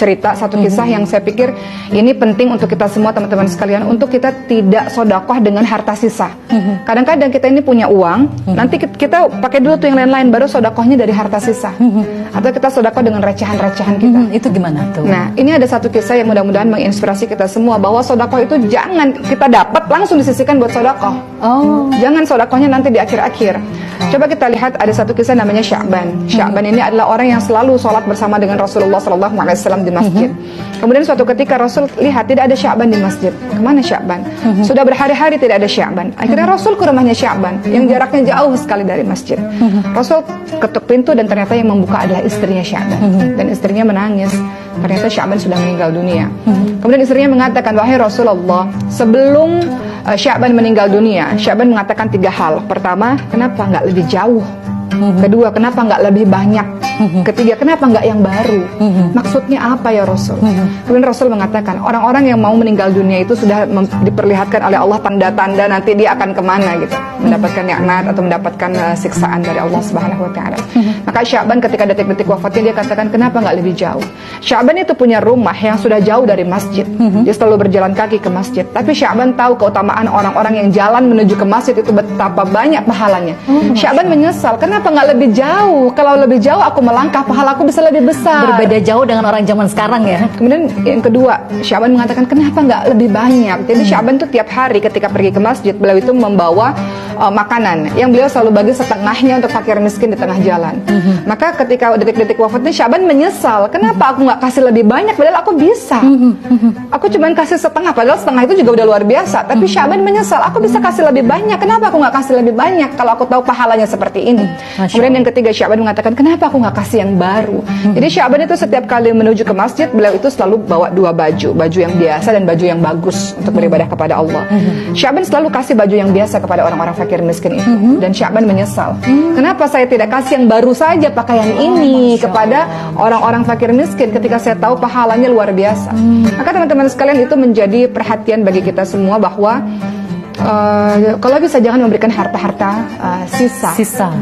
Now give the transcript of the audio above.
cerita, satu kisah yang saya pikir ini penting untuk kita semua teman-teman sekalian, untuk kita tidak sodakoh dengan harta sisa. Kadang-kadang kita ini punya uang, nanti kita pakai dulu tuh yang lain-lain, baru sodakohnya dari harta sisa. Atau kita sodakoh dengan recehan-recehan kita. Itu gimana tuh? Nah, ini ada satu kisah yang mudah-mudahan menginspirasi kita semua, bahwa sodakoh itu jangan kita dapat langsung disisihkan buat sodakoh. Jangan sodakohnya nanti di akhir-akhir. Coba kita lihat, ada satu kisah namanya Sya'ban. Sya'ban ini adalah orang yang selalu sholat bersama dengan Rasulullah SAW di masjid. Kemudian suatu ketika Rasul lihat tidak ada Sya'ban di masjid. Kemana Sya'ban? Sudah berhari-hari tidak ada Sya'ban. Akhirnya Rasul ke rumahnya Sya'ban yang jaraknya jauh sekali dari masjid. Rasul ketuk pintu dan ternyata yang membuka adalah istrinya Sya'ban. Dan istrinya menangis. Ternyata Sya'ban sudah meninggal dunia. Kemudian istrinya mengatakan, wahai Rasulullah, sebelum Sya'ban meninggal dunia, Sya'ban mengatakan 3 hal. Pertama, kenapa nggak lebih jauh? Kedua, kenapa nggak lebih banyak? Ketiga, kenapa nggak yang baru? Maksudnya apa ya Rasul? Kemudian Rasul mengatakan, orang-orang yang mau meninggal dunia itu sudah diperlihatkan oleh Allah tanda-tanda nanti dia akan kemana gitu, mendapatkan nikmat atau mendapatkan siksaan dari Allah Subhanahu Wa Taala. Maka Sya'ban ketika detik-detik wafatnya dia katakan, kenapa nggak lebih jauh? Sya'ban itu punya rumah yang sudah jauh dari masjid. Dia selalu berjalan kaki ke masjid. Tapi Sya'ban tahu keutamaan orang-orang yang jalan menuju ke masjid itu betapa banyak pahalanya. Sya'ban menyesal, kenapa nggak lebih jauh? Kalau lebih jauh aku melangkah, pahalaku bisa lebih besar. Berbeda jauh dengan orang zaman sekarang ya. Kemudian yang kedua, Sya'ban mengatakan, kenapa nggak lebih banyak? Jadi Sya'ban itu tiap hari ketika pergi ke masjid, beliau itu membawa makanan yang beliau selalu bagi setengahnya untuk fakir miskin di tengah jalan. Maka ketika detik-detik wafatnya, Sya'ban menyesal, kenapa aku nggak kasih lebih banyak padahal aku bisa. Aku cuma kasih setengah, padahal setengah itu juga udah luar biasa. Tapi Sya'ban menyesal, aku bisa kasih lebih banyak, kenapa aku nggak kasih lebih banyak kalau aku tahu pahalanya seperti ini. Kemudian yang ketiga, Sya'ban mengatakan, kenapa aku nggak kasih yang baru. Jadi Sya'ban itu setiap kali menuju ke masjid, beliau itu selalu bawa 2 baju, baju yang biasa dan baju yang bagus untuk beribadah kepada Allah. Sya'ban selalu kasih baju yang biasa kepada orang-orang fakir miskin itu. Dan Sya'ban menyesal, kenapa saya tidak kasih yang baru saja pakaian ini kepada orang-orang fakir miskin ketika saya tahu pahalanya luar biasa. Maka teman-teman sekalian, itu menjadi perhatian bagi kita semua bahwa kalau bisa jangan memberikan harta-harta sisa.